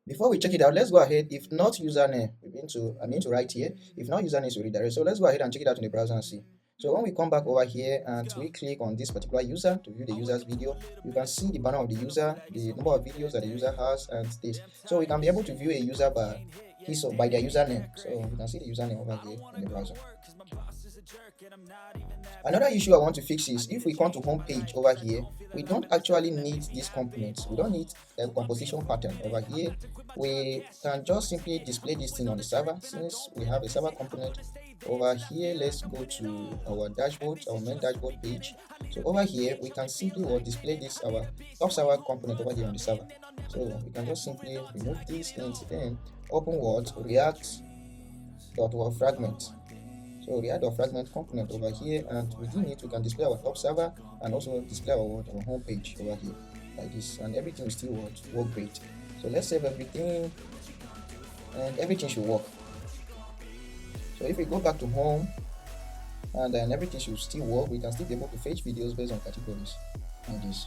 Before we check it out, let's go ahead. If not username, I'm going to write here. If not username is redirect. So let's go ahead and check it out in the browser and see. So when we come back over here and we click on this particular user to view the user's video, you can see the banner of the user, the number of videos that the user has, and this. So we can be able to view a user by by their username. So you can see the username over here in the browser. Another issue I want to fix is if we come to home page over here, we don't actually need these components. We don't need a composition pattern over here. We can just simply display this thing on the server. Since we have a server component over here, let's go to our dashboard, our main dashboard page. So over here, we can simply display this our top server component over here on the server. So we can just simply remove this and then open what React.fragment. So React.fragment component over here, and within it we can display our top server and also display our home page over here like this, and everything will still work great. So let's save everything, and everything should work. So if we go back to home, and then everything should still work, we can still be able to fetch videos based on categories like this.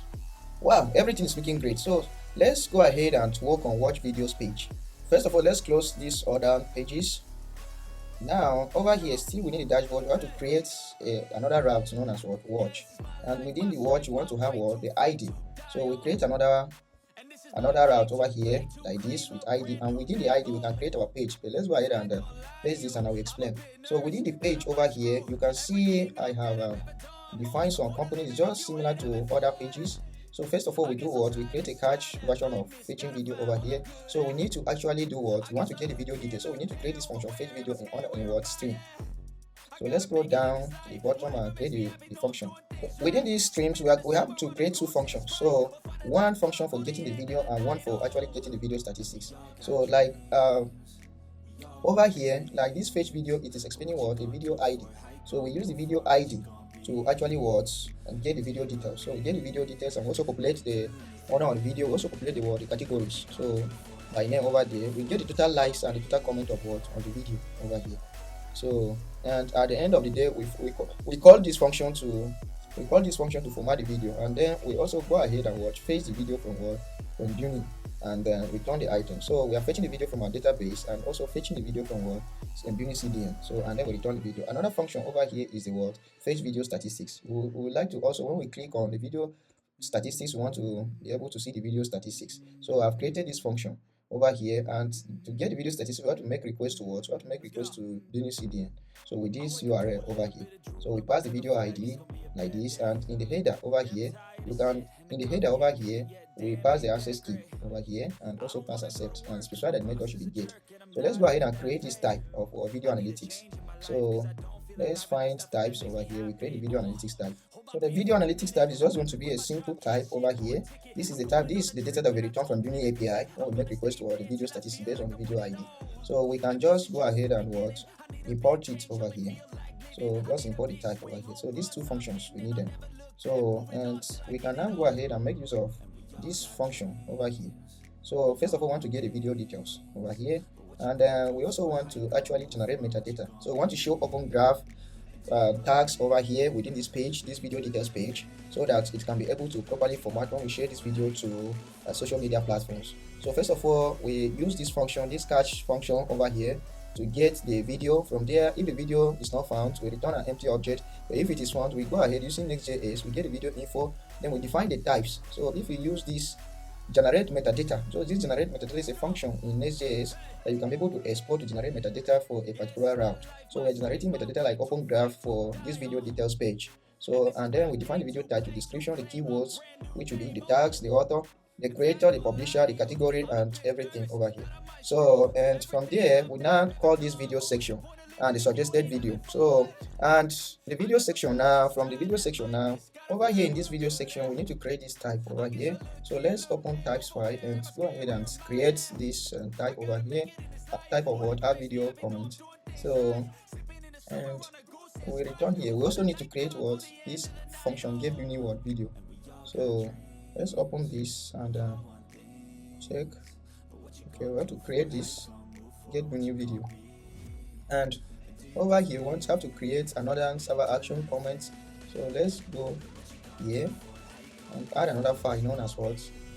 Wow, everything is looking great. So let's go ahead and work on watch videos page. First of all, let's close these other pages. Now over here, still within the dashboard, we want to create another route known as watch, and within the watch we want to have the ID. So we create another route over here like this with ID, and within the ID we can create our page. But let's go ahead and paste this and I will explain. So within the page over here, you can see I have defined some components just similar to other pages. So first of all, we do we create a cache version of fetching video over here. So we need to actually do we want to get the video details. So we need to create this function fetch video in stream. So let's scroll down to the bottom and create the function. Within these streams, we have to create two functions. So one function for getting the video and one for actually getting the video statistics. So like over here, like this fetch video, it is explaining a video ID. So we use the video ID to actually and get the video details. So we get the video details and also populate the owner of the video, also populate the categories. So by name over there, we get the total likes and the total comment of on the video over here. So and at the end of the day, we call this function to format the video, and then we also go ahead and fetch the video from Bunny and then return the item. So we are fetching the video from our database and also fetching the video from BunnyCDN. So and then we return the video. Another function over here is the fetch video statistics. We would like to also, when we click on the video statistics, we want to be able to see the video statistics. So I've created this function over here, and to get the video statistics, we have to make request to we have to make request to BunnyCDN. So with this URL over here, so we pass the video ID like this, and in the header over here, we pass the access key over here and also pass accept and specify that the method should be get. So let's go ahead and create this type of video analytics. So let's find types over here. We create the video analytics type. So the video analytics type is just going to be a simple type over here. This is the type, this is the data that we return from Bunny API when we make request to the video statistics based on the video ID. So we can just go ahead and import it over here. So just import the type over here. So these two functions, we need them. So and we can now go ahead and make use of this function over here. So first of all, we want to get the video details over here, and we also want to actually generate metadata. So we want to show open graph tags over here within this page, this video details page, so that it can be able to properly format when we share this video to social media platforms. So first of all, we use this function, this catch function over here, to get the video. From there, if the video is not found, we return an empty object. But if it is found, we go ahead using Next.js, we get the video info, then we define the types. So if we use this generate metadata, so this generate metadata is a function in Next.js that you can be able to export to generate metadata for a particular route. So we're generating metadata like open graph for this video details page. So and then we define the video title, description, the keywords, which will be the tags, the author, the creator, the publisher, the category, and everything over here. So and from there, we now call this video section and the suggested video. So and the video section now, from the video section now, over here in this video section, we need to create this type over here. So let's open types file and go ahead and create this type over here, type of add video comment. So and we return here. We also need to create this function get Bunny video. So let's open this and check. Okay, we have to create this get Bunny video, and over here we have to create another server action comment. So let's go here and add another file known as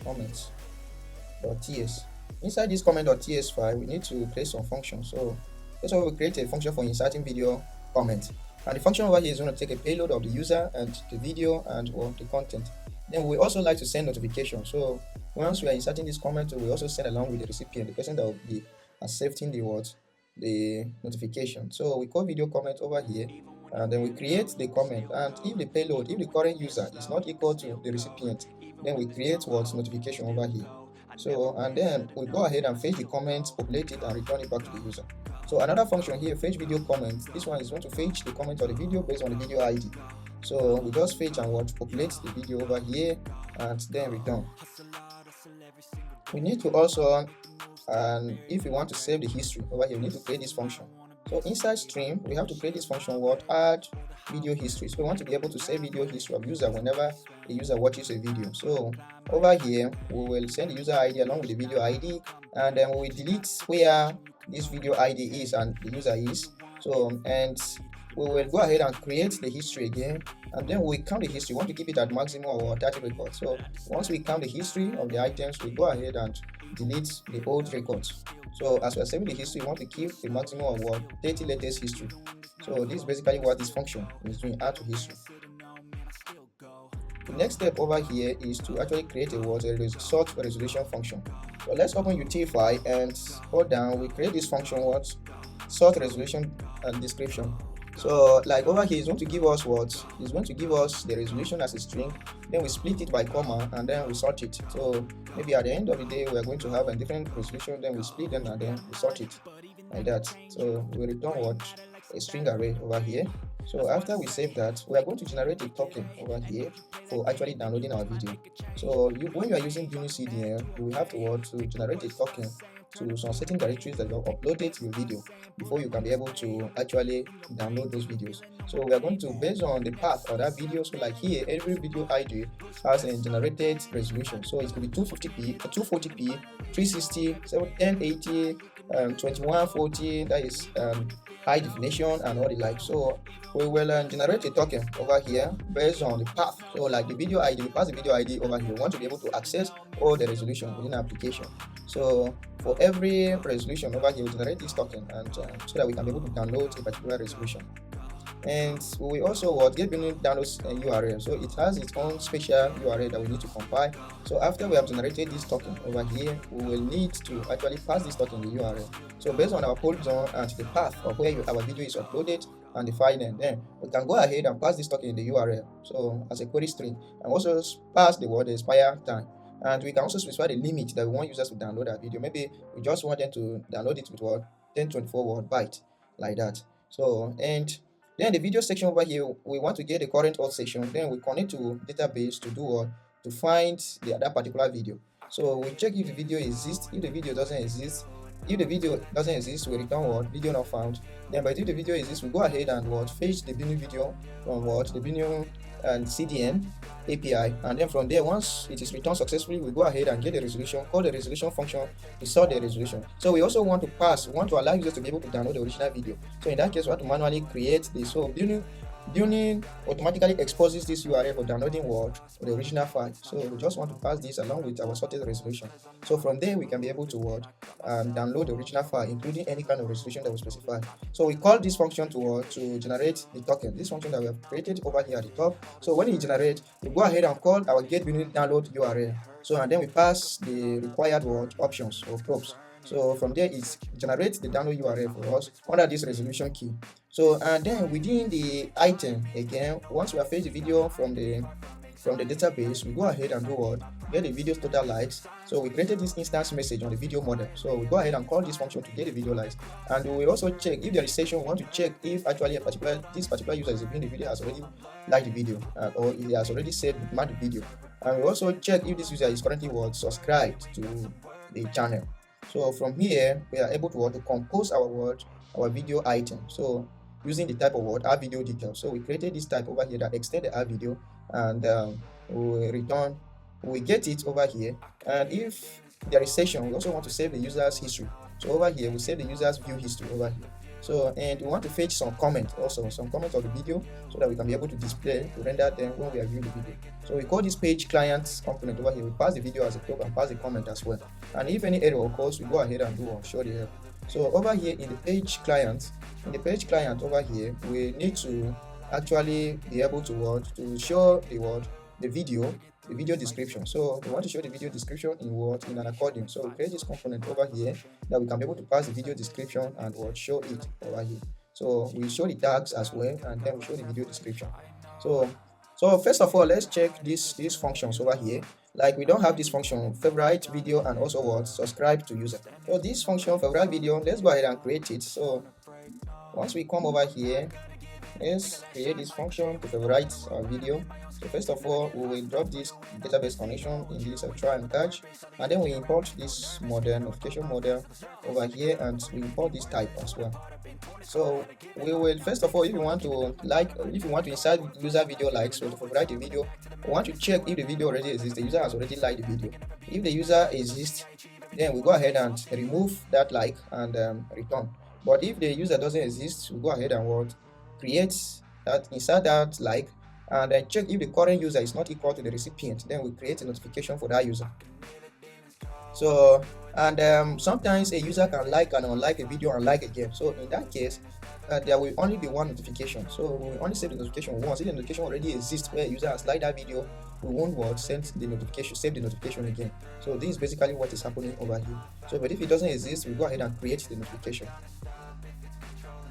comments.ts. inside this comment.ts file, we need to create some functions. So first of all, we create a function for inserting video comment. And the function over here is going to take a payload of the user and the video and the content. Then we also like to send notification. So once we are inserting this comment, we also send along with the recipient, the person that will be accepting the notification. So we call video comment over here, and then we create the comment. And if the payload, if the current user is not equal to the recipient, then we create notification over here. So and then we go ahead and fetch the comments, populate it, and return it back to the user. So another function here, fetch video comment. This one is going to fetch the comment or the video based on the video ID. So we just fetch and populate the video over here and then return. We need to also, and if we want to save the history over here, we need to create this function. So inside stream, we have to create this function add video history. So we want to be able to save video history of user whenever the user watches a video. So over here, we will send the user ID along with the video ID, and then we will delete where this video ID is and the user is. So and we will go ahead and create the history again, and then we count the history. We want to keep it at maximum or 30 records. So once we count the history of the items, we go ahead and delete the old records. So as we are saving the history, we want to keep the maximum of 30 latest history. So this is basically what this function is doing, add to history. The next step over here is to actually create a sort resolution function. So let's open UTF-8 and hold down. We create this function sort resolution and description. So like over here, it's going to give us it's going to give us the resolution as a string. Then we split it by comma and then we sort it. So maybe at the end of the day, we are going to have a different resolution. Then we split them and then we sort it like that. So we return a string array over here. So after we save that, we are going to generate a token over here for actually downloading our video. So when you are using BunnyCDN, you will have to generate a token to some certain directories that you have uploaded your video before you can be able to actually download those videos. So we are going to, based on the path of that video, so like here, every video ID has a generated resolution. So it could be 250p, 240p, 360, 1080, 2140, that is high definition and all the like. So we will generate a token over here based on the path. So like the video ID, we pass the video ID over here. We want to be able to access all the resolution within the application. So for every resolution over here, we generate this token, and so that we can be able to download a particular resolution. And we also get downloads URL. So it has its own special URL that we need to compile. So after we have generated this token over here, we will need to actually pass this token the URL. So based on our port zone and the path of where our video is uploaded and the file name, then we can go ahead and pass this token in the URL. So as a query string, and also pass the expire time. And we can also specify the limit that we want users to download our video. Maybe we just want them to download it with 1024 byte, like that. So and then the video section over here, we want to get the current auth section. Then we connect to database to do to find that particular video. So we check if the video exists. If the video doesn't exist, we return video not found. Then but if the video exists, we go ahead and fetch the Bunny video from the Bunny and CDN API, and then from there, once it is returned successfully, we go ahead and get the resolution, call the resolution function to sort the resolution. So we also want to allow users to be able to download the original video. So in that case, we have to manually create this. So Bunny automatically exposes this URL for downloading the original file. So we just want to pass this along with our sorted resolution. So from there, we can be able to download the original file, including any kind of resolution that we specify. So we call this function to generate the token. This function that we have created over here at the top. So when it generates, we go ahead and call our get Bunny download URL. So and then we pass the required options or probes. So from there, it generates the download URL for us under this resolution key. So and then within the item again, once we have fetched the video from the database, we go ahead and get the video's total likes. So we created this instance message on the video model. So we go ahead and call this function to get the video likes, and we will also check if there is session. We want to check if actually this particular user is viewing the video has already liked the video or he has already saved the video. And we also check if this user is currently subscribed to the channel. So from here, we are able to compose our video item. So using the type of add video details. So we created this type over here that extend the add video, and we get it over here. And if there is session, we also want to save the user's history. So over here, we save the user's view history over here. So, and we want to fetch some comment also, some comment of the video, so that we can be able to display, to render them when we are viewing the video. So we call this page client component over here. We pass the video as a clock and pass the comment as well. And if any error occurs, we go ahead and do or show the error. So over here in the page client, over here, we need to actually be able to show the video description. So we want to show the video description in an accordion. So we create this component over here that we can be able to pass the video description and show it over here. So we show the tags as well, and then we show the video description. So first of all, let's check these functions over here. Like, we don't have this function favorite video and also subscribe to user. So this function favorite video, let's go ahead and create it. So once we come over here, let's create this function to favorite our video. So first of all, we will drop this database connection in this try and catch, and then we import this model notification model over here, and we import this type as well. So we will, first of all, if you want to insert user video likes, so to favorite a video, we want to check if the video already exists, the user has already liked the video. If the user exists, then we go ahead and remove that like and return. But if the user doesn't exist, we go ahead and create that, insert that like, and then check if the current user is not equal to the recipient. Then we create a notification for that user. So, and sometimes a user can like and unlike a video and like again. So in that case, there will only be one notification. So we will only save the notification once. If the notification already exists where a user has liked that video, we won't save the notification again. So this is basically what is happening over here. So, but if it doesn't exist, we go ahead and create the notification.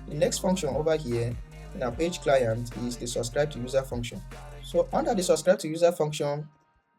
The next function over here in our page client is the subscribe to user function. So under the subscribe to user function,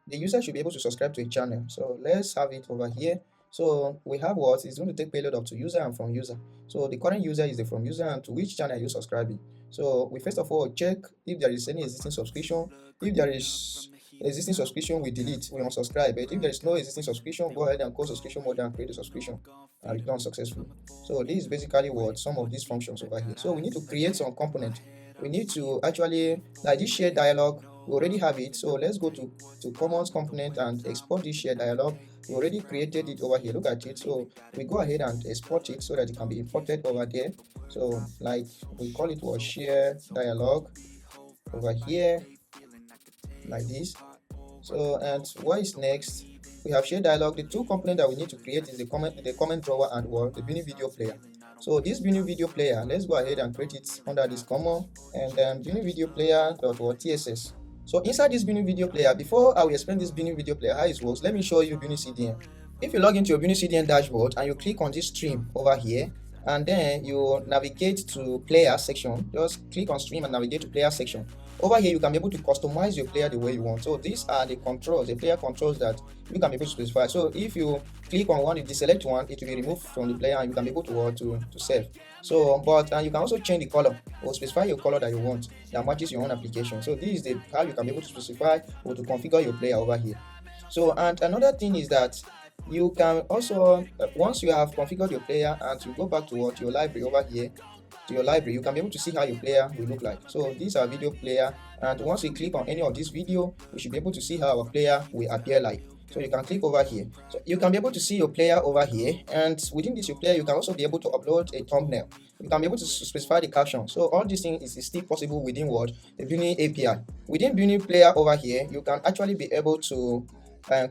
the user should be able to subscribe to a channel. So let's have it over here. So we have it's going to take payload up to user and from user. So the current user is the from user, and to which channel are you subscribing. So we first of all check if there is any existing subscription. If there is existing subscription, we delete, we unsubscribe. But if there is no existing subscription, go ahead and call subscription model and create a subscription and return successful. So this is basically some of these functions over here. So we need to create some component. We need to actually, like this shared dialog, we already have it. So let's go to commons component and export this shared dialog. We already created it over here. Look at it. So we go ahead and export it so that it can be imported over there. So like we call it share dialog over here, like this. So, and what is next? We have shared dialog. The two components that we need to create is the comment drawer and the Bunny video player. So this Bunny video player, let's go ahead and create it under this common, and then Bunny video player .tss. So inside this Bunny video player, before I will explain this Bunny video player how it works, let me show you BunnyCDN. If you log into your BunnyCDN dashboard and you click on this stream over here, and then you navigate to player section, just click on stream and navigate to player section. Over here, you can be able to customize your player the way you want. So these are the controls, the player controls that you can be able to specify. So if you click on one, if you select one, it will be removed from the player and you can be able to save. So, and you can also change the color or specify your color that you want that matches your own application. So this is how you can be able to specify or to configure your player over here. So, and another thing is that you can also, once you have configured your player and you go back to your library over here, to your library, you can be able to see how your player will look like. So these are video player, and once we click on any of this video, we should be able to see how our player will appear like. So you can click over here. So you can be able to see your player over here, and within this your player, you can also be able to upload a thumbnail. You can be able to specify the caption. So all these things is still possible within the Bunny API. Within Bunny player over here, you can actually be able to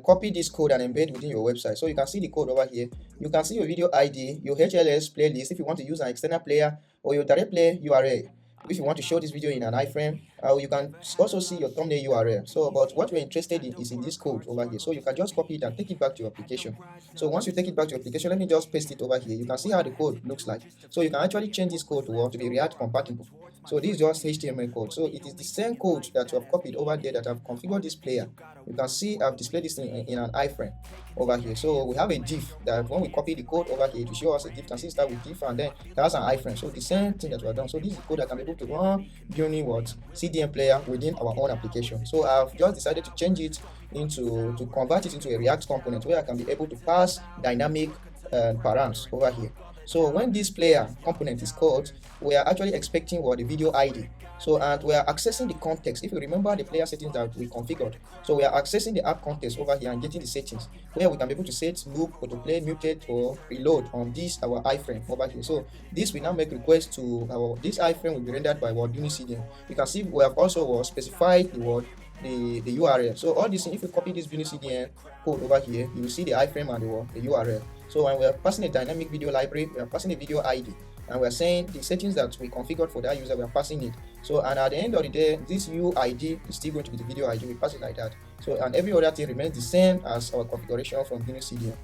copy this code and embed within your website. So you can see the code over here. You can see your video ID, your HLS playlist if you want to use an external player, or your direct play URL if you want to show this video in an iframe. You can also see your thumbnail URL. So, but what we're interested in is in this code over here. So you can just copy it and take it back to your application. So once you take it back to your application, let me just paste it over here. You can see how the code looks like. So you can actually change this code to be React compatible. So this is just HTML code. So it is the same code that you have copied over there that I've configured this player. You can see I've displayed this in an iframe over here. So we have a div that when we copy the code over here, it will show us a div. You can see start with div and then that's an iframe. So the same thing that we have done. So this is the code that can be able to run Bunny CDN player within our own application. So I've just decided to change it to convert it into a React component where I can be able to pass dynamic params over here. So when this player component is called, we are actually expecting what the video ID. So and we are accessing the context. If you remember the player settings that we configured, so we are accessing the app context over here and getting the settings where we can be able to set loop, autoplay, muted, or reload on this our iframe over here. So this will now make request to our this iframe will be rendered by what BunnyCDN. You can see we have also specified the word the URL. So all this, if you copy this BunnyCDN code over here, you will see the iframe and the URL. So when we are passing a dynamic video library, we are passing a video ID, and we are saying the settings that we configured for that user, we are passing it. So and at the end of the day, this UID is still going to be the video ID. We pass it like that. So and every other thing remains the same as our configuration from BunnyCDN.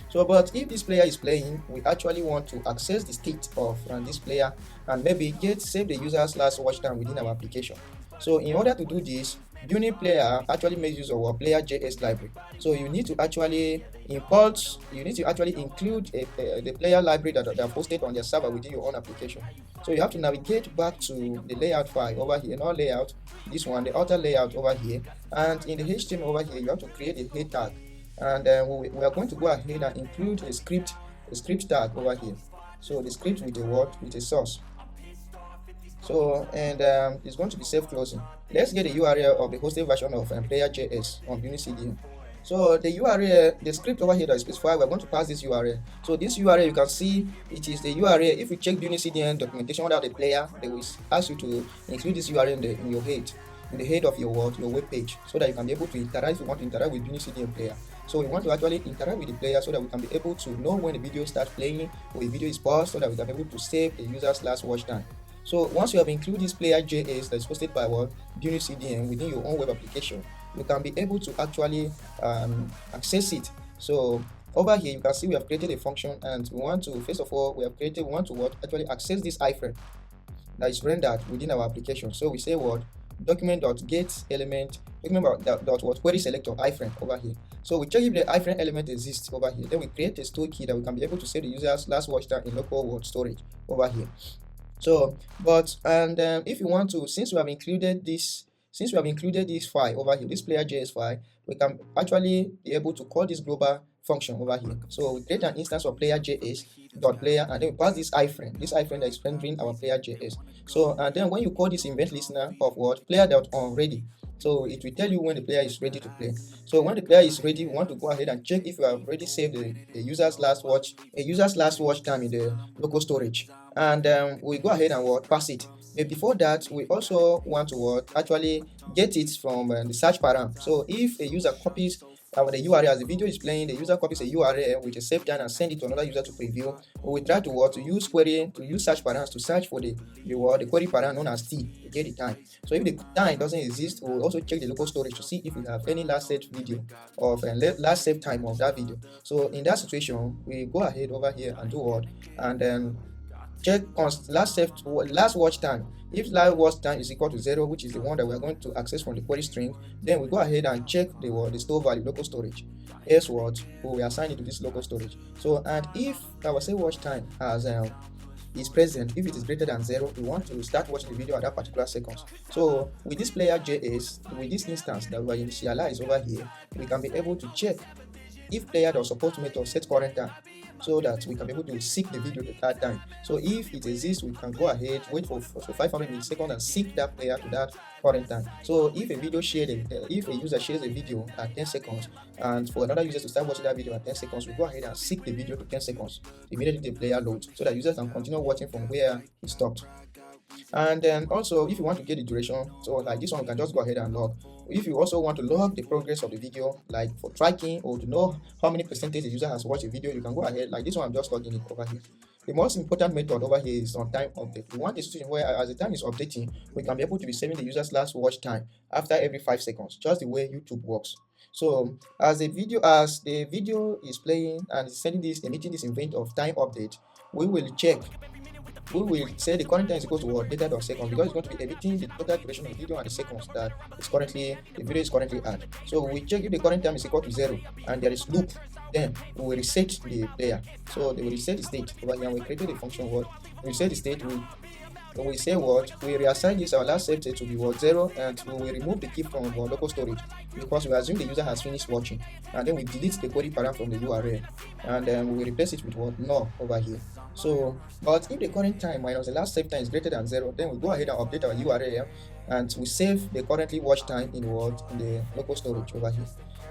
So, but if this player is playing, we actually want to access the state of this player and maybe save the user's last watch time within our application. So in order to do this, Bunny player actually makes use of our player.js library. So you need to actually import, you need to actually include the player library that are posted on their server within your own application. So you have to navigate back to the layout file over here, not layout, this one, the outer layout over here, and in the HTML over here, you have to create a head tag. And we are going to go ahead and include a script tag over here. So the script with a word with a source. So and it's going to be self-closing. Let's get the URL of the hosted version of Player.js on BunnyCDN. So the URL, the script over here that is specified, we're going to pass this URL. So this URL, you can see it is the URL. If you check BunnyCDN documentation without the player, they will ask you to include this URL in your head, in the head of your web page, so that you can be able to interact if you want to interact with BunnyCDN player. So we want to actually interact with the player so that we can be able to know when the video starts playing or the video is paused, so that we can be able to save the user's last watch time. So once you have included this player.js that is hosted by BunnyCDN within your own web application, you can be able to actually access it. So over here you can see we have created a function, and we want to, first of all, we want to actually access this iframe that is rendered within our application. So we say document.get element query selector iframe over here. So we check if the iframe element exists over here. Then we create a store key that we can be able to save the user's last watch time in local storage over here. So if you want to, since we have included this file over here, this player.js file, we can actually be able to call this global function over here. So we create an instance of player.js.player, and then we pass this iframe that is rendering our player.js. So and then when you call this event listener of player.onReady, so it will tell you when the player is ready to play. So when the player is ready, we want to go ahead and check if you have already saved the user's last watch time in the local storage, and we go ahead and pass it. But before that, we also want to actually get it from the search param. So if a user copies the URL as the video is playing, the user copies a URL with a save time and send it to another user to preview. We try to use search params to search for the query param known as T to get the time. So if the time doesn't exist, we'll also check the local storage to see if we have any last saved video of last saved time of that video. So in that situation, we go ahead over here and do and then check last watch time. If last watch time is equal to 0, which is the one that we are going to access from the query string, then we go ahead and check the store value, local storage. Else we assign it to this local storage. So and if our say watch time is present, if it is greater than 0, we want to start watching the video at that particular second. So with this player.js, with this instance that we initialize over here, we can be able to check if player.support method set current time, so that we can be able to seek the video at that time. So if it exists, we can go ahead, wait for 500 milliseconds and seek that player to that current time. So if a user shares a video at 10 seconds and for another user to start watching that video at 10 seconds, we go ahead and seek the video to 10 seconds. Immediately the player loads, so that users can continue watching from where he stopped. And then also, if you want to get the duration, so like this one, you can just go ahead and log. If you also want to log the progress of the video, like for tracking or to know how many percentage the user has watched a video, you can go ahead. Like this one, I'm just logging it over here. The most important method over here is on time update. We want a situation where as the time is updating, we can be able to be saving the user's last watch time after every 5 seconds, just the way YouTube works. So as the video is playing and emitting this event of time update, we will say the current time is equal to data.seconds, because it's going to be editing the total duration of the video and the seconds that the video is currently at. So we check if the current time is equal to 0 and there is loop, then we will reset the player. So they will reset the state over here, and we created a function we reset the state. We say we reassign this our last save state to be 0, and we will remove the key from our local storage because we assume the user has finished watching, and then we delete the query param from the URL, and then we replace it with what null over here. So, but if the current time minus the last save time is greater than 0, then we go ahead and update our URL, and we save the currently watch time in what in the local storage over here.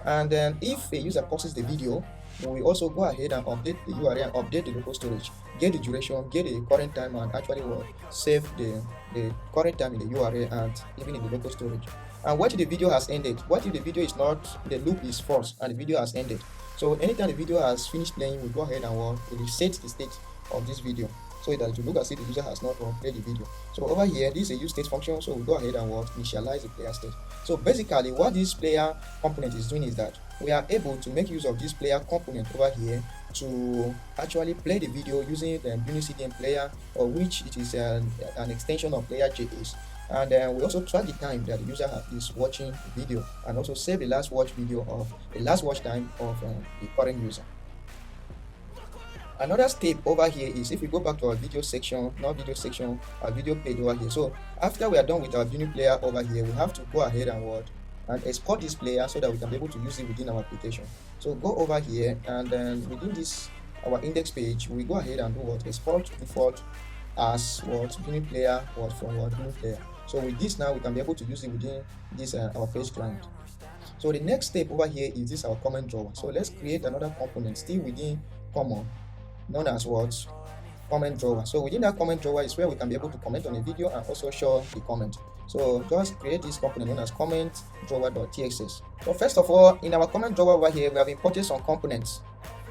And then if a user pauses the video, we also go ahead and update the URL and update the local storage, get the duration, get the current time, and actually what save the current time in the URL and even in the local storage. And what if the video has ended? What if the video is not, the loop is false and the video has ended? So anytime the video has finished playing, we go ahead and we reset the state of this video so that it will look as if the user has not played the video. So over here, this is a use state function, so we go ahead and initialize the player state. So basically what this player component is doing is that we are able to make use of this player component over here to actually play the video using the BunnyCDN player, or which it is an extension of Player.js. And then we also track the time that the user is watching the video, and also save the last watch time of the current user. Another step over here is if we go back to our video section, not video section, our video page over here. So after we are done with our Bunny player over here, we have to go ahead and export this player so that we can be able to use it within our application. So go over here, and then within this our index page, we go ahead and do export default as Bunny player from Bunny player. So with this now we can be able to use it within this our page client. So the next step over here is this our comment drawer. So let's create another component still within common, known as comment drawer. So within that comment drawer is where we can be able to comment on a video and also show the comment. So just create this component known as comment drawer.txs. So first of all, in our comment drawer over here, we have imported some components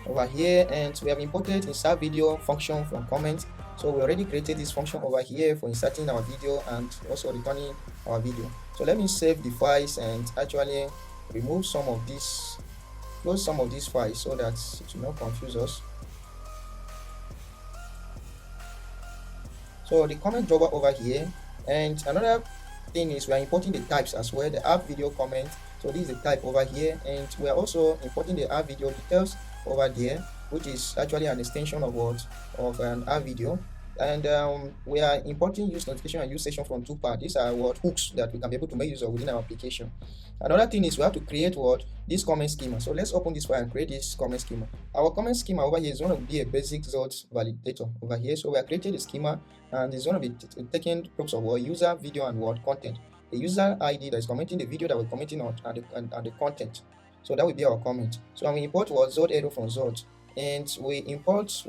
over here, and we have imported insert video function from comment. So we already created this function over here for inserting our video and also returning our video. So let me save the files and actually remove some of these, close some of these files so that it will not confuse us. So the comment drawer over here, and another thing is we are importing the types as well, the app video comment. So this is the type over here, and we are also importing the app video details over there, which is actually an extension of an app video. And we are importing use notification and use session from two parts. These are hooks that we can be able to make use of within our application. Another thing is we have to create this comment schema. So let's open this file and create this comment schema. Our comment schema over here is going to be a basic result validator over here. So we are creating the schema, and it's going to be taking props of user, video, and content. The user ID that is commenting the video that we're commenting on, and the content. So that will be our comment. So we import Zod arrow from Zod, and we import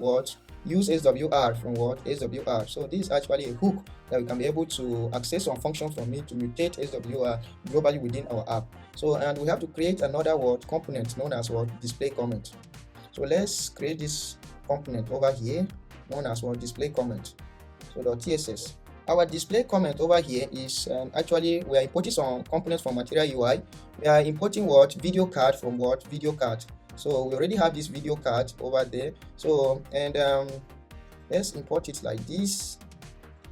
use SWR from SWR. So this is actually a hook that we can be able to access some function from it to mutate SWR globally within our app. So, and we have to create another component known as display comment. So let's create this component over here known as display comment. So .tss. Our display comment over here is actually we are importing some components from Material UI. We are importing video card from video card. So we already have this video card over there. So and let's import it like this.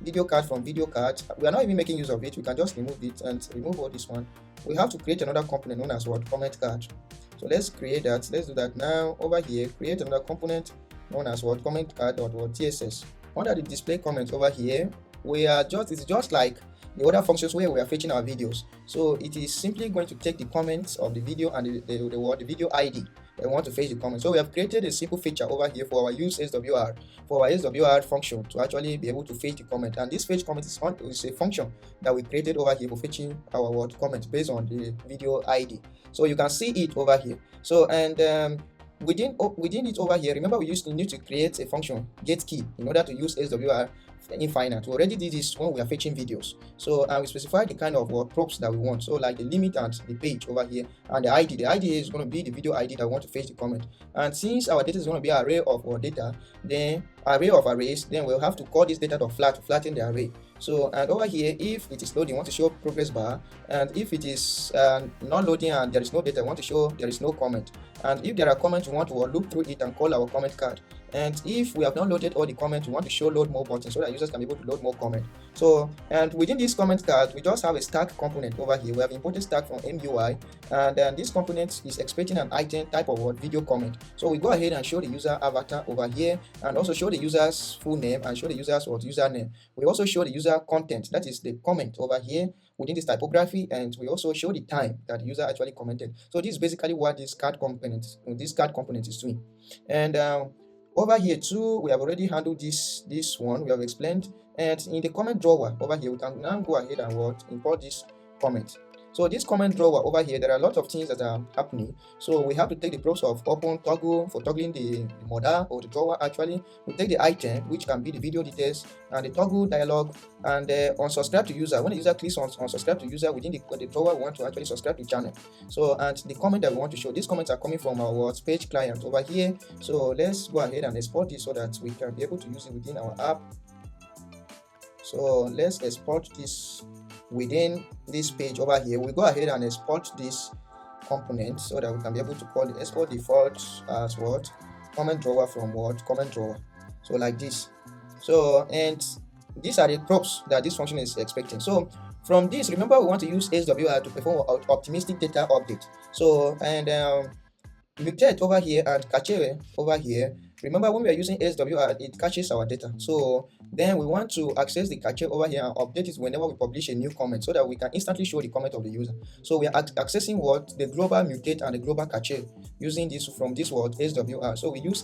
Video card from video card. We are not even making use of it. We can just remove it and remove all this one. We have to create another component known as comment card. So let's create that. Let's do that now. Over here, create another component known as comment card.tss. Under the display comment over here, it's just like the other functions where we are fetching our videos. So it is simply going to take the comments of the video and the video ID that we want to fetch the comment. So we have created a simple feature over here for our use SWR, for our SWR function to actually be able to fetch the comment. And this fetch comment is a function that we created over here for fetching our comment based on the video ID. So you can see it over here. So and within it over here, remember we need to create a function get key in order to use SWR infinite. We already did this when we are fetching videos. So we specify the kind of props that we want. So like the limit and the page over here, and the ID. The ID is going to be the video ID that we want to fetch the comment. And since our data is going to be an array of data, then array of arrays, then we'll have to call this data flat to flatten the array. So and over here, if it is loading, want to show progress bar, and if it is not loading and there is no data, want to show there is no comment. And if there are comments, we want to look through it and call our comment card. And if we have not loaded all the comments, we want to show load more button so that users can be able to load more comment. So and within this comment card, we just have a stack component over here. We have imported stack from MUI, and then this component is expecting an item type of video comment. So we go ahead and show the user avatar over here, and also show the user's full name and show the user's username. We also show the user content, that is the comment over here. within this typography, and we also show the time that the user actually commented. So this is basically what this card component is doing. And over here too, we have already handled this one. We have explained, and in the comment drawer over here, we can now go ahead and what import this comment. So this comment drawer over here, there are a lot of things that are happening. So we have to take the process of open toggle for toggling the modal or the drawer. Actually, we take the item, which can be the video details, and the toggle dialog, and unsubscribe to user. When the user clicks on unsubscribe to user within the drawer, we want to actually subscribe to channel. So, and the comment that we want to show, these comments are coming from our page client over here. So let's go ahead and export this so that we can be able to use it within our app. So let's export this within this page over here. We go ahead and export this component so that we can be able to call it export default as what comment drawer from what comment drawer. So like this. So, and these are the props that this function is expecting. So from this, remember we want to use SWR to perform optimistic data update. So, and mutate over here and cache over here. Remember when we are using SWR, it caches our data. So then we want to access the cache over here and update it whenever we publish a new comment so that we can instantly show the comment of the user. So we are accessing what the global mutate and the global cache using this from this word SWR. So we use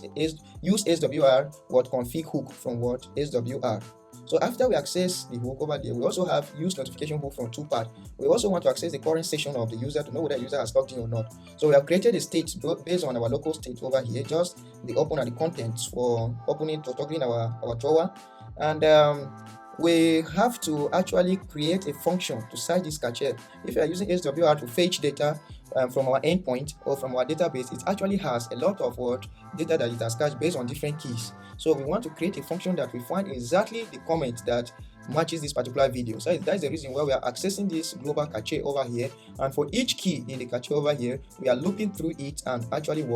SWR what config hook from what SWR. So after we access the hook over there, we also have use notification hook from 2part. We also want to access the current session of the user to know whether the user has logged in or not. So we have created a state based on our local state over here, just the open and the contents for opening to toggling our drawer. And we have to actually create a function to cite this cache. If you are using SWR to fetch data from our endpoint or from our database, it actually has a lot of data that it has cached based on different keys. So we want to create a function that will find exactly the comment that matches this particular video. So that's the reason why we are accessing this global cache over here, and for each key in the cache over here, we are looping through it and actually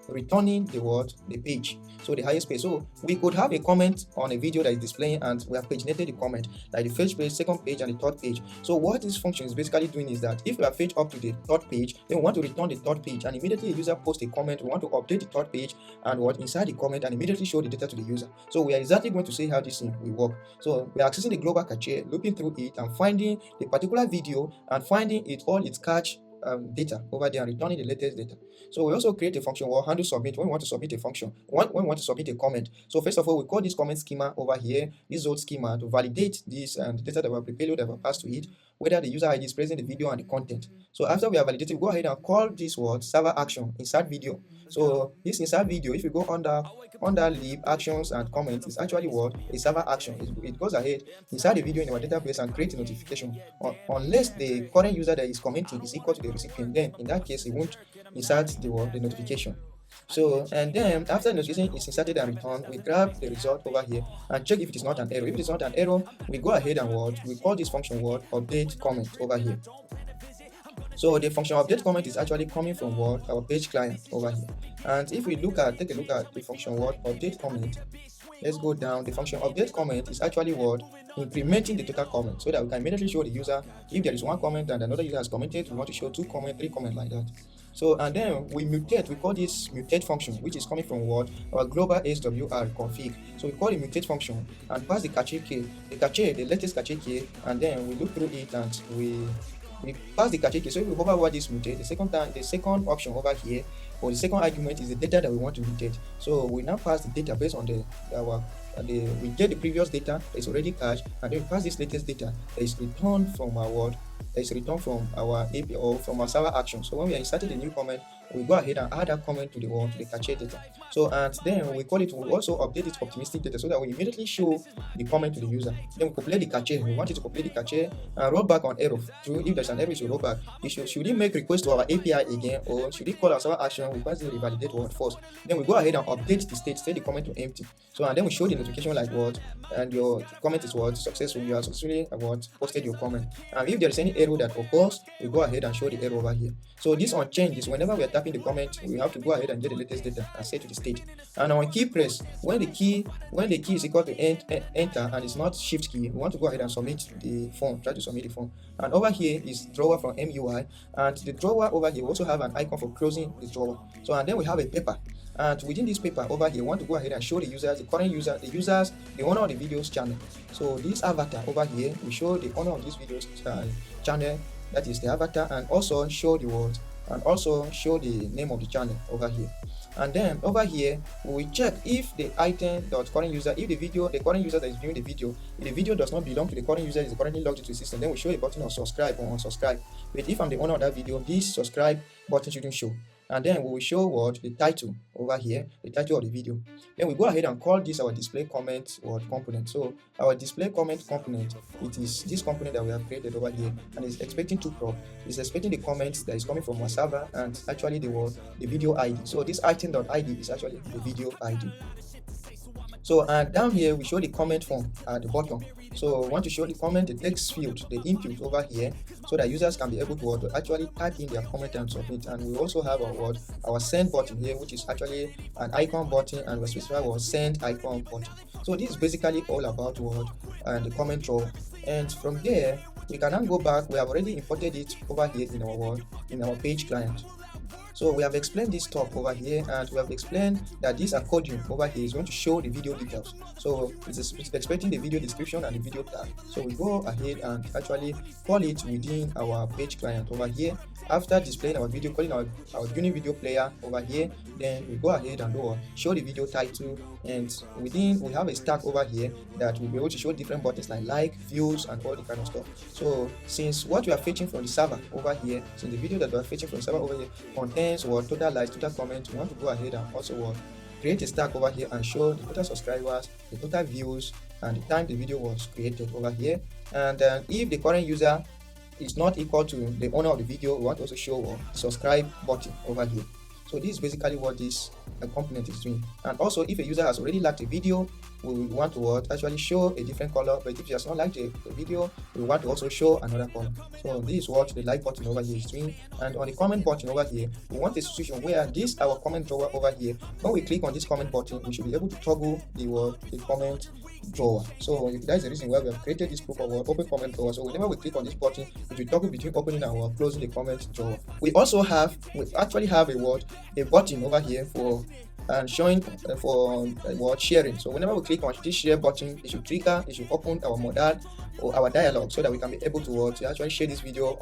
returning the page, so the highest page. So we could have a comment on a video that is displaying, and we have paginated the comment, like the first page, second page, and the third page. So what this function is basically doing is that if we have fetched up to the third page, then we want to return the third page, and immediately the user posts a comment, we want to update the third page and inside the comment and immediately show the data to the user. So we are exactly going to see how this thing will work. So we are accessing the global cache, looping through it and finding the particular video and finding all its cache data over there and returning the latest data. So we also create a function or handle submit when we want to submit a function, when we want to submit a comment. So first of all, we call this comment schema over here, this old schema, to validate this the data that we have prepared, that we have passed to it, whether the user ID is present in the video and the content. So after we have validated, we go ahead and call this server action insert video. So this insert video, if you go under lib actions and comments, is actually a server action. It goes ahead inside the video in our database and create a notification. Unless the current user that is commenting is equal to the recipient, then in that case it won't insert the notification. So, and then after the notification is inserted and returned, we grab the result over here and check if it is not an error. If it is not an error, we go ahead and we call this function update comment over here. So the function update comment is actually coming from our page client over here. And if we take a look at the function update comment, let's go down. The function update comment is actually implementing the total comment, so that we can immediately show the user if there is one comment and another user has commented. We want to show 2 comments, 3 comments like that. So, and then we mutate. We call this mutate function, which is coming from our global SWR config. So we call the mutate function and pass the cache key, the latest cache key, and then we look through it and we pass the cache key. So if we hover over this mutate, the second option over here, or the second argument, is the data that we want to mutate. So we now pass the data based on we get the previous data that is already cached, and then we pass this latest data that is returned from our API or from our server action. So when we are inserting a new comment, we go ahead and add that comment to the cache data. So, and then we also update its optimistic data so that we immediately show the comment to the user. Then we complete the cache. We want it to complete the cache and roll back on error. If there's an error, it should roll back. Should it make request to our API again, or should it call our server action? We pass the validate first. Then we go ahead and update the state, set the comment to empty. So, and then we show the notification like and your comment is successful. You have successfully posted your comment. And if there is any error that occurs, we go ahead and show the error over here. So this on changes. Whenever we are tapping the comment, we have to go ahead and get the latest data and set to the state. And on key press, when the key is equal to enter and it's not shift key, we want to go ahead and submit the form. Try to submit the form. And over here is drawer from MUI, and the drawer over here also have an icon for closing the drawer. So, and then we have a paper. And within this paper over here, we want to go ahead and show the users, the current user, the users, the owner of the video's channel. So this avatar over here will show the owner of this video's channel, that is the avatar, and also show the word, and also show the name of the channel over here. And then over here, we will check if the item.current user, if the current user that is viewing the video does not belong to the current user, is currently logged into the system, then we show a button of subscribe or unsubscribe. But if I'm the owner of that video, this subscribe button shouldn't show. And then we will show what the title over here, the title of the video. Then we go ahead and call this our display comment or component. So our display comment component, it is this component that we have created over here, and it's expecting two prop. It's expecting the comments that is coming from our server and actually the video ID. So this item.id is actually the video ID. So down here we show the comment form at the bottom. So we want to show the comment, the text field, the input over here, so that users can be able to actually type in their comment and submit. And we also have our send button here, which is actually an icon button, and we specify our send icon button. So this is basically all about the comment row. And from there we can now go back. We have already imported it over here in our page client. So we have explained this talk over here, and we have explained that this accordion over here is going to show the video details. So it's expecting the video description and the video tag. So we go ahead and actually call it within our page client over here. After displaying our video, calling our unique video player over here, then we go ahead and show the video title, and within we have a stack over here that will be able to show different buttons like views and all the kind of stuff. So since what we are fetching from the server over here, since the video that we are fetching from the server over here contains total likes, total comments, we want to go ahead and also create a stack over here and show the total subscribers, the total views, and the time the video was created over here. And if the current user is not equal to the owner of the video, we want to also show the subscribe button over here. So this is basically what this component is doing. And also, if a user has already liked a video, we want to actually show a different color. But if he has not liked the video, we want to also show another color. So this is what the like button over here is doing. And on the comment button over here, we want a situation where this our comment drawer over here, when we click on this comment button, we should be able to toggle the comment drawer. So that is the reason why we have created this proof of our open comment drawer. So whenever we click on this button, it will toggle between opening and closing the comment drawer. We actually have a button over here for showing for sharing. So whenever we click on this share button, it should open our modal or our dialog, so that we can be able to actually share this video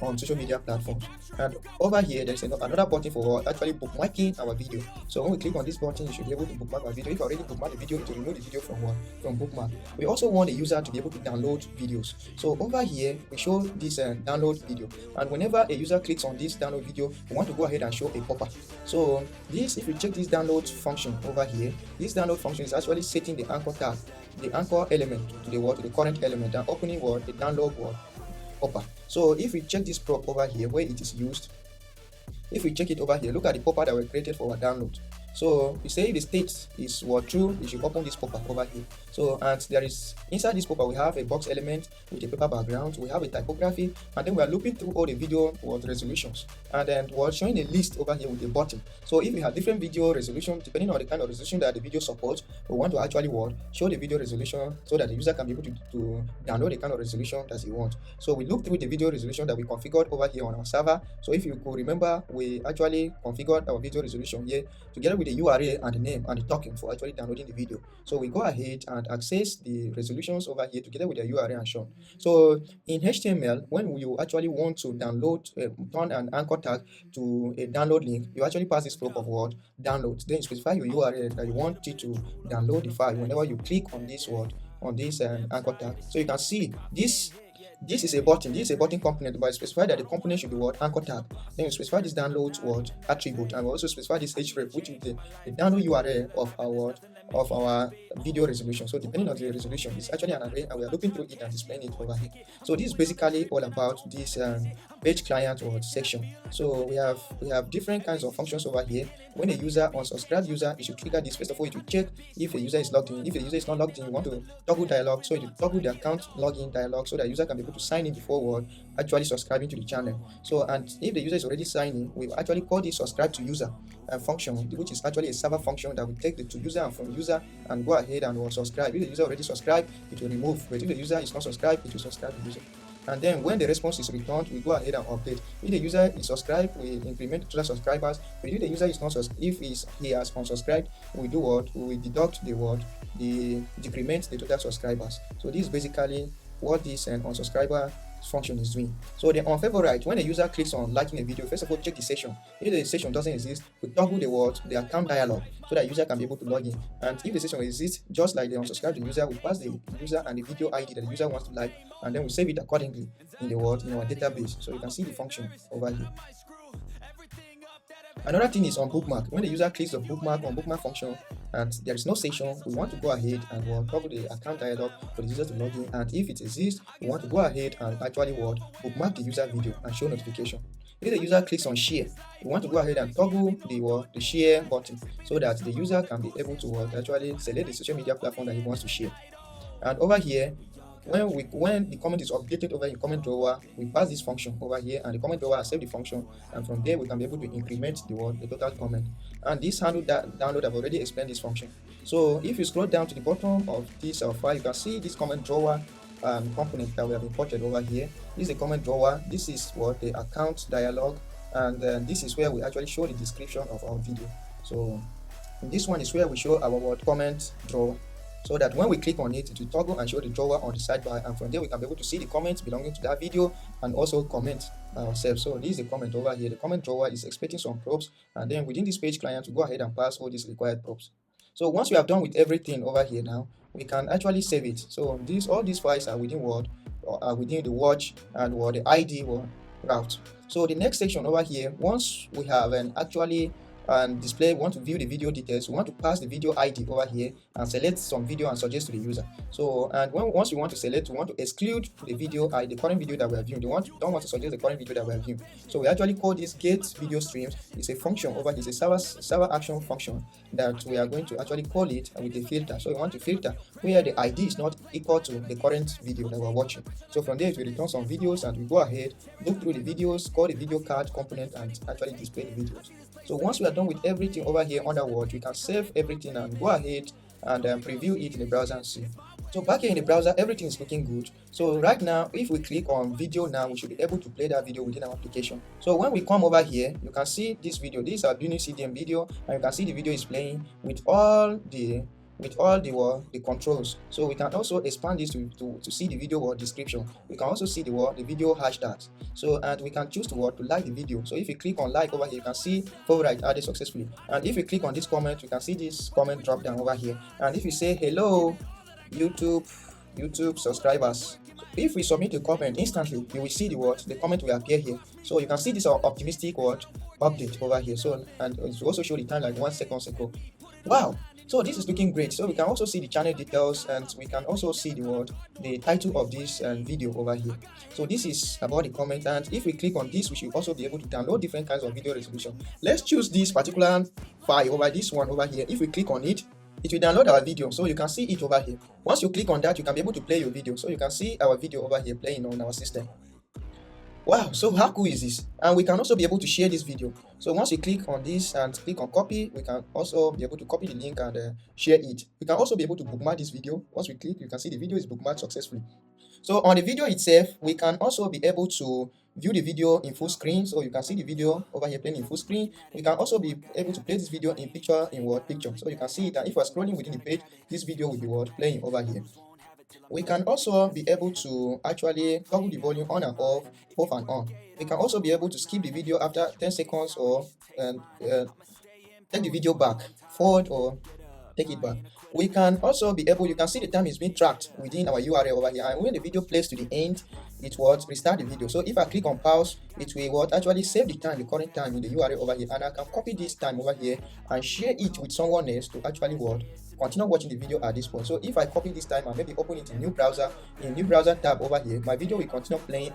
on social media platforms. And over here there's another button for actually bookmarking our video. So when we click on this button, you should be able to bookmark our video. If you already bookmark the video, it will remove the video from bookmark. We also want the user to be able to download videos. So over here we show this download video, and whenever a user clicks on this download video, we want to go ahead and show a pop-up. So this, if you check this download function over here, this download function is actually setting the anchor tag, the anchor element to the current element, and opening the download pop-up. So if we check this prop over here where it is used, if we check it over here, look at the pop-up that we created for our download. So we say the state is true, you should open this pop-up over here. So and there is inside this pop-up we have a box element with a paper background, we have a typography, and then we are looping through all the video resolutions, and then we're showing a list over here with a button. So if we have different video resolution, depending on the kind of resolution that the video supports, we want to actually show the video resolution so that the user can be able to download the kind of resolution that he wants. So we look through the video resolution that we configured over here on our server. So if you could remember, we actually configured our video resolution here together with the URL and the name and the token for actually downloading the video. So we go ahead and access the resolutions over here together with the URL and shown. So in HTML, when you actually want to download, turn an anchor tag to a download link, you actually pass this prop of download. Then you specify your URL that you want it to download the file whenever you click on this anchor tag. So you can see this is a button. This is a button component, but I specify that the component should be anchor tag. Then you specify this download attribute, and we also specify this href, which is the download URL of our video resolution. So depending on the resolution, it's actually an array, and we are looking through it and displaying it over here. So this is basically all about this page client section. So we have different kinds of functions over here. When a unsubscribed user, it should trigger this. First of all, it will check if a user is logged in. If a user is not logged in, you want to toggle dialog, so it will toggle the account login dialog, so that user can be able to sign in before actually subscribing to the channel. So, and if the user is already signing, we actually call this subscribe to user function, which is actually a server function that will take the to user and from user and go ahead and subscribe. If the user already subscribed, it will remove. But if the user is not subscribed, it will subscribe to user. and then when the response is returned, we go ahead and update. If the user is subscribed, we increment total subscribers. But if the user is not if he has unsubscribed, we do what? We deduct the decrement the total subscribers. So this is basically what this unsubscriber function is doing. So the unfavorite, when the user clicks on liking a video, first of all check the session. If the session doesn't exist, we toggle the account dialog so that user can be able to log in. And if the session exists, just like the unsubscribed user, we pass the user and the video ID that the user wants to like, and then we save it accordingly in our database. So you can see the function over here. Another thing is on bookmark. When the user clicks the bookmark on bookmark function and there is no session, we want to go ahead and we'll toggle the account dialog for the user to log in. And if it exists, we want to go ahead and actually bookmark the user video and show notification. If the user clicks on share, we want to go ahead and toggle the share button so that the user can be able to actually select the social media platform that he wants to share. And over here, when the comment is updated over in comment drawer, we pass this function over here, and the comment drawer accepts the function, and from there we can be able to increment the total comment. And this handle download, I've already explained this function. So if you scroll down to the bottom of this file, you can see this comment drawer component that we have imported over here. This is a comment drawer. This is the account dialog, and this is where we actually show the description of our video. So this one is where we show our comment drawer, so that when we click on it, it will toggle and show the drawer on the sidebar, and from there we can be able to see the comments belonging to that video and also comment ourselves. So this is the comment over here. The comment drawer is expecting some props, and then within this page client we go ahead and pass all these required props. So once we have done with everything over here, now we can actually save it. So all these files are within within the watch and the ID route. So the next section over here, once we have actually display, we want to view the video details, we want to pass the video ID over here and select some video and suggest to the user. So once we want to select, we want to exclude the video the current video that we are viewing. Don't want to suggest the current video that we are viewing. So we actually call this get video streams. It's a function over here. It's a server action function that we are going to actually call it with a filter. So we want to filter where the ID is not equal to the current video that we're watching. So from there it will return some videos, and we go ahead, look through the videos, call the video card component, and actually display the videos. So once we are done with everything over here under watch, we can save everything and go ahead and preview it in the browser and see. So back here in the browser, everything is looking good. So right now, if we click on video now, we should be able to play that video within our application. So when we come over here, you can see this video. This is our BunnyCDN video, and you can see the video is playing with all the controls. So we can also expand this to see the video description. We can also see the video hashtags. So and we can choose to like the video. So if you click on like over here, you can see favorite added successfully. And if you click on this comment, you can see this comment drop down over here. And if you say hello YouTube subscribers, if we submit a comment instantly, you will see the comment will appear here. So you can see this optimistic update over here. So and it will also show the time like 1 second ago. Wow. So this is looking great. So we can also see the channel details, and we can also see the title of this video over here. So this is about the comment, and if we click on this, we should also be able to download different kinds of video resolution. Let's choose this particular file this one over here. If we click on it, it will download our video, so you can see it over here. Once you click on that, you can be able to play your video. So you can see our video over here playing on our system. Wow, so how cool is this? And we can also be able to share this video. So once you click on this and click on copy, we can also be able to copy the link and share it. We can also be able to bookmark this video. Once we click, you can see the video is bookmarked successfully. So on the video itself, we can also be able to view the video in full screen. So you can see the video over here playing in full screen. We can also be able to play this video in picture. So you can see it, and if we're scrolling within the page, this video will be playing over here. We can also be able to actually toggle the volume on and off and on. We can also be able to skip the video after 10 seconds or take the video back, forward or take it back. We can also be able, you can see the time is being tracked within our URL over here, and when the video plays to the end, it will restart the video. So if I click on pause, it will actually save the current time in the URL over here, and I can copy this time over here and share it with someone else to actually continue watching the video at this point. So if I copy this time and maybe open it in new browser tab over here, my video will continue playing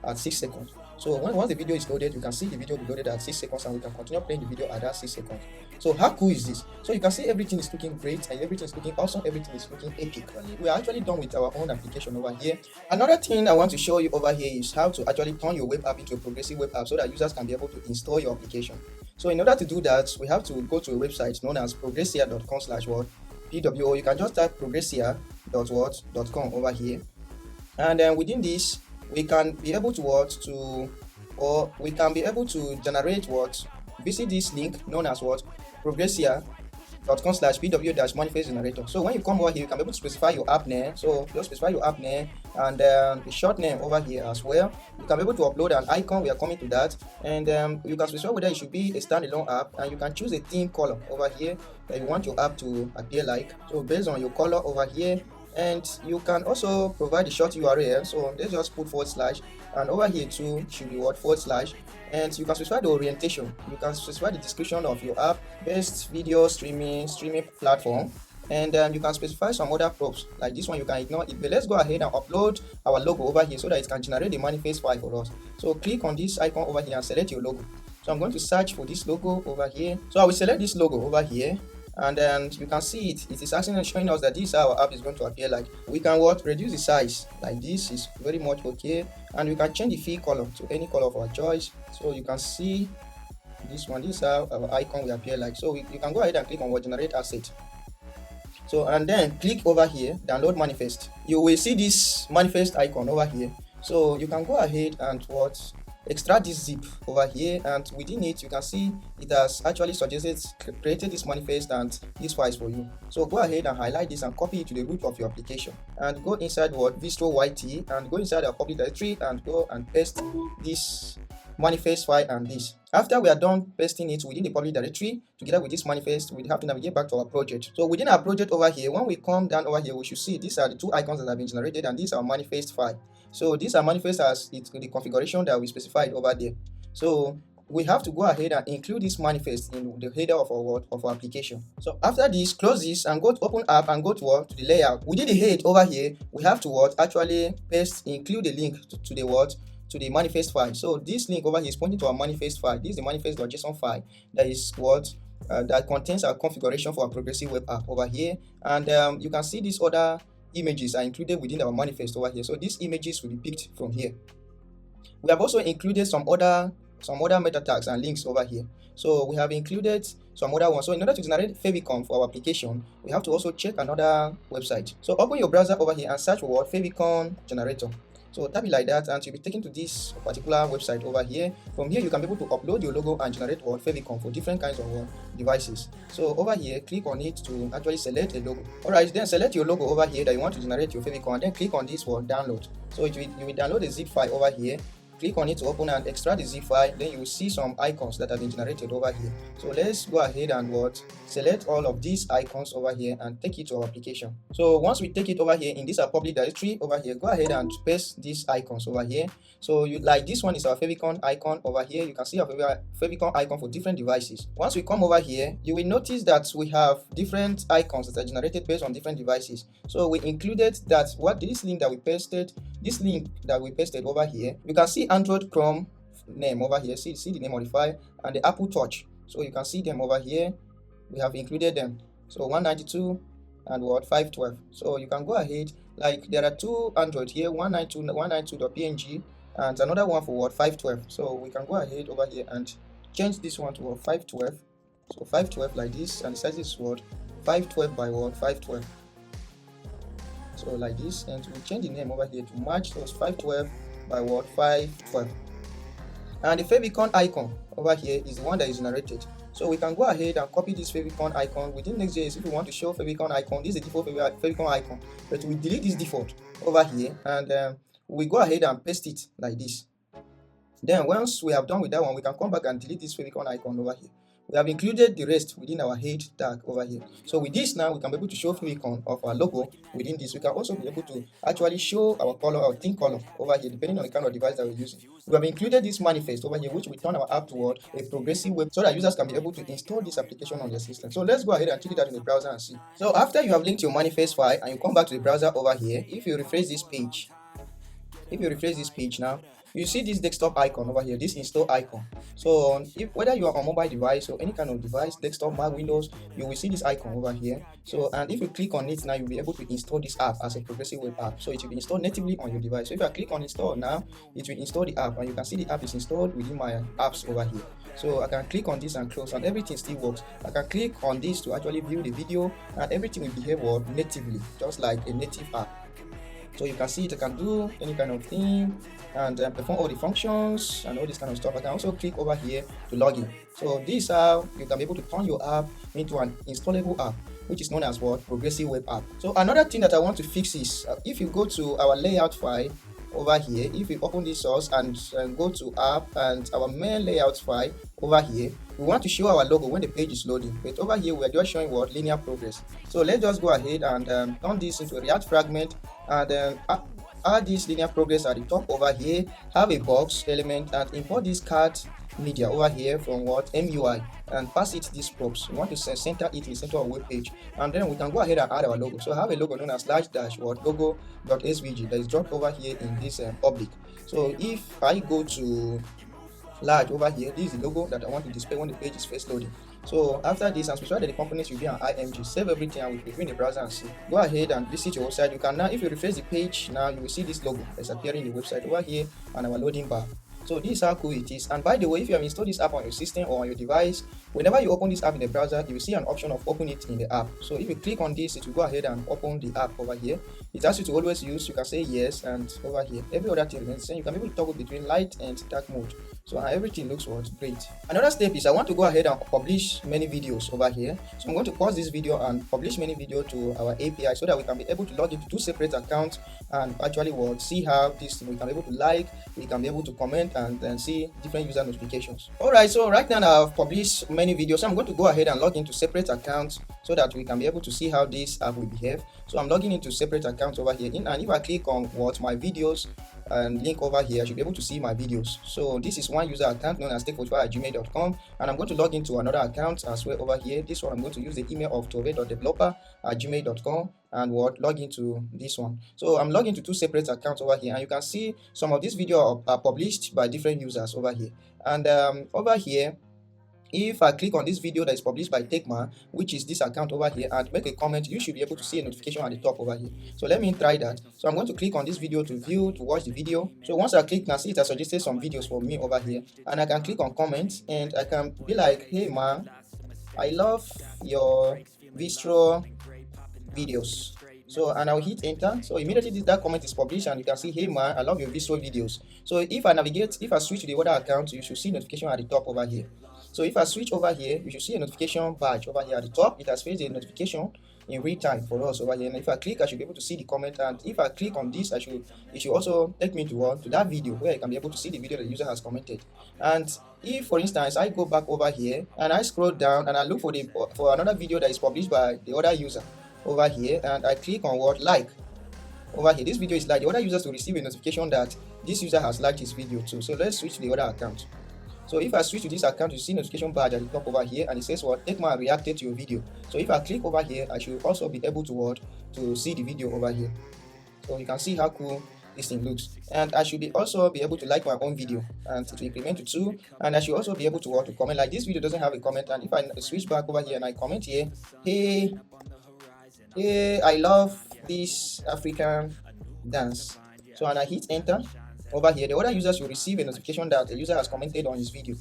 at 6 seconds. So once the video is loaded, you can see the video will be loaded at 6 seconds, and we can continue playing the video at that 6 seconds. So how cool is this? So you can see everything is looking great, and everything is looking awesome, everything is looking epic. We are actually done with our own application over here. Another thing I want to show you over here is how to actually turn your web app into a progressive web app so that users can be able to install your application. So in order to do that, we have to go to a website known as progressia.com/PWO. You can just type progressia.com over here, and then within this we can be able to what to or we can be able to generate what visit this link known as what progressia.com/pw-manifest generator. So when you come over here, you can be able to specify your app name. So just specify your app name and the short name over here as well. You can be able to upload an icon. We are coming to that, and you can specify whether it should be a standalone app, and you can choose a theme color over here that you want your app to appear like. So based on your color over here, and you can also provide the short URL. So let's just put /, and over here too should be what /, and you can specify the orientation. You can specify the description of your app, best video streaming platform, and you can specify some other props like this one. You can ignore it, but let's go ahead and upload our logo over here so that it can generate the manifest file for us. So click on this icon over here and select your logo. So I'm going to search for this logo over here. So I will select this logo over here, and then you can see it is actually showing us that this is how our app is going to appear like. We can reduce the size like this is very much okay, and we can change the fill color to any color of our choice. So you can see this one, this is how our icon will appear like. So you can go ahead and click on generate asset. So and then click over here, download manifest. You will see this manifest icon over here. So you can go ahead and extract this zip over here, and within it you can see it has actually created this manifest and these files for you. So go ahead and highlight this and copy it to the root of your application, and go inside vistro yt and go inside our public directory and go and paste this manifest file and this. After we are done pasting it within the public directory together with this manifest, we have to navigate back to our project. So within our project over here, when we come down over here, we should see these are the two icons that have been generated, and these are manifest file. So these are manifest as it's the configuration that we specified over there. So we have to go ahead and include this manifest in the header of our application. So after this, close this and go to open app and go to the layout. Within the head over here, we have to actually include the link to the manifest file. So this link over here is pointing to our manifest file. This is the manifest.json file that is that contains our configuration for our progressive web app over here, and you can see these other images are included within our manifest over here. So these images will be picked from here. We have also included some other meta tags and links over here. So we have included some other ones. So in order to generate favicon for our application, we have to also check another website. So open your browser over here and search for favicon generator. So tap it like that, and you'll be taken to this particular website over here. From here, you can be able to upload your logo and generate favicon for different kinds of devices. So over here, click on it to actually select a logo. Alright, then select your logo over here that you want to generate your favicon, and then click on this for download. So you will download a zip file over here. Click on it to open and extract the zip file. Then you will see some icons that have been generated over here. So let's go ahead and select all of these icons over here and take it to our application. So once we take it over here in this public directory over here, go ahead and paste these icons over here. So this one is our favicon icon over here. You can see our favicon icon for different devices. Once we come over here, you will notice that we have different icons that are generated based on different devices. So we included that this link that we pasted over here. You can see Android Chrome name over here. See the name of the file, and the Apple Touch. So you can see them over here. We have included them. So 192 and 512. So you can go ahead. Like there are two Android here, 192.png, and another one for 512. So we can go ahead over here and change this one to 512. So 512 like this, and the size is 512 by 512. So like this, and we change the name over here to match those 512 by 512. And the favicon icon over here is the one that is generated. So we can go ahead and copy this favicon icon within Next.js. If we want to show favicon icon, this is the default favicon icon, but we delete this default over here, and we go ahead and paste it like this. Then once we have done with that one, we can come back and delete this favicon icon over here. We have included the rest within our head tag over here. So with this now, we can be able to show favicon of our logo within this. We can also be able to actually show our color, our theme color over here, depending on the kind of device that we're using. We have included this manifest over here, which will turn our app toward a progressive web so that users can be able to install this application on their system. So let's go ahead and check it out in the browser and see. So after you have linked your manifest file and you come back to the browser over here, if you refresh this page now, you see this desktop icon over here, this install icon. So whether you are on mobile device or any kind of device, desktop, Mac, Windows, you will see this icon over here. So and if you click on it now, you'll be able to install this app as a progressive web app. So it will be installed natively on your device. So if I click on install now, it will install the app, and you can see the app is installed within my apps over here. So I can click on this and close, and everything still works. I can click on this to actually view the video, and everything will behave natively, just like a native app. So you can see it, I can do any kind of thing and perform all the functions and all this kind of stuff. I can also click over here to log in. So this is how you can be able to turn your app into an installable app, which is known as what? Progressive web app. So another thing that I want to fix is if you go to our layout file over here, if you open this source and go to app and our main layout file over here, we want to show our logo when the page is loading, but over here we're just showing what? Linear progress. So let's just go ahead and turn this into a React fragment and add this linear progress at the top over here, have a box element and import this card media over here from what? MUI, and pass it these props. We want to center it in the center of web page, and then we can go ahead and add our logo. So I have a logo known as /dash what logo.svg that is dropped over here in this public. So if I go to large over here, this is the logo that I want to display when the page is first loading. So after this, and specify that the components will be an IMG, save everything and we preview in the browser and see. Go ahead and visit your website. You can now, if you refresh the page now, you will see this logo that's appearing in the website over here on our loading bar. So this is how cool it is. And by the way, if you have installed this app on your system or on your device, whenever you open this app in the browser, you will see an option of open it in the app. So if you click on this, it will go ahead and open the app over here. It asks you to always use, you can say yes, and over here every other thing remains the same. You can be able to toggle between light and dark mode. So everything looks great. Another step is I want to go ahead and publish many videos over here. So I'm going to pause this video and publish many videos to our API so that we can be able to log into two separate accounts and actually see how this we can be able to like, we can be able to comment and then see different user notifications. Alright, so right now I've published many videos. So I'm going to go ahead and log into separate accounts so that we can be able to see how this app will behave. So I'm logging into separate accounts over here, and if I click on my videos and link over here, I should be able to see my videos. So this is one user account known as take45@gmail.com, and I'm going to log into another account as well over here. This one I'm going to use the email of tove.developer@gmail.com and log into this one. So I'm logging into two separate accounts over here, and you can see some of these videos are published by different users over here. And over here, if I click on this video that is published by Tekma, which is this account over here, and make a comment, you should be able to see a notification at the top over here. So let me try that. So I'm going to click on this video to watch the video. So once I click, now see it has suggested some videos for me over here, and I can click on comments and I can be like, hey man, I love your Vistro videos. So and I'll hit enter. So immediately that comment is published and you can see, hey man, I love your visual videos. So if I switch to the other account, you should see notification at the top over here. So if I switch over here, you should see a notification badge over here at the top. It has faced a notification in real time for us over here. And if I click, I should be able to see the comment. And if I click on this, it should also take me to that video where I can be able to see the video the user has commented. And if, for instance, I go back over here and I scroll down and I look for another video that is published by the other user over here, and I click on like over here, this video is like, the other users will receive a notification that this user has liked his video too. So let's switch to the other account. So if I switch to this account, you see notification badge at the top over here, and it says Tekma reacted to your video. So if I click over here, I should also be able to see the video over here. So you can see how cool this thing looks, and I should also be able to like my own video and to increment to 2, and I should also be able to comment. Like this video doesn't have a comment, and if I switch back over here and I comment here, hey, I love this African dance. So and I hit enter. Over here, the other users will receive a notification that the user has commented on his video.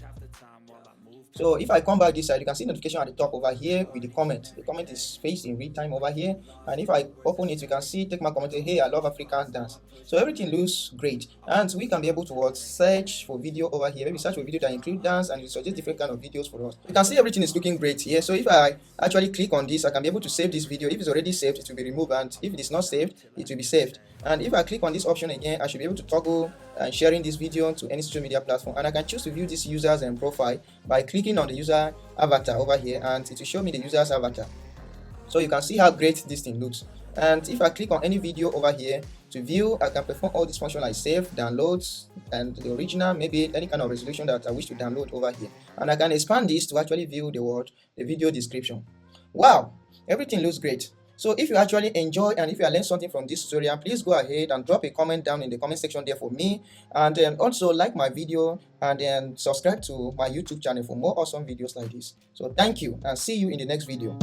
So if I come back this side, you can see notification at the top over here with the comment. The comment is faced in real time over here, and if I open it, you can see Tekma commented, hey, I love African dance. So everything looks great, and we can be able to search for video over here. Maybe search for video that include dance, and it suggests different kind of videos for us. You can see everything is looking great here. So if I actually click on this, I can be able to save this video. If it's already saved, it will be removed, and if it is not saved, it will be saved. And if I click on this option again, I should be able to toggle sharing this video to any social media platform, and I can choose to view this user's profile by clicking on the user avatar over here, and it will show me the user's avatar. So you can see how great this thing looks. And if I click on any video over here to view, I can perform all these functions like save, downloads, and the original, maybe any kind of resolution that I wish to download over here. And I can expand this to actually view the video description. Wow, everything looks great. So if you actually enjoy and if you learned something from this tutorial, please go ahead and drop a comment down in the comment section there for me, and then also like my video and then subscribe to my YouTube channel for more awesome videos like this. So thank you, and see you in the next video.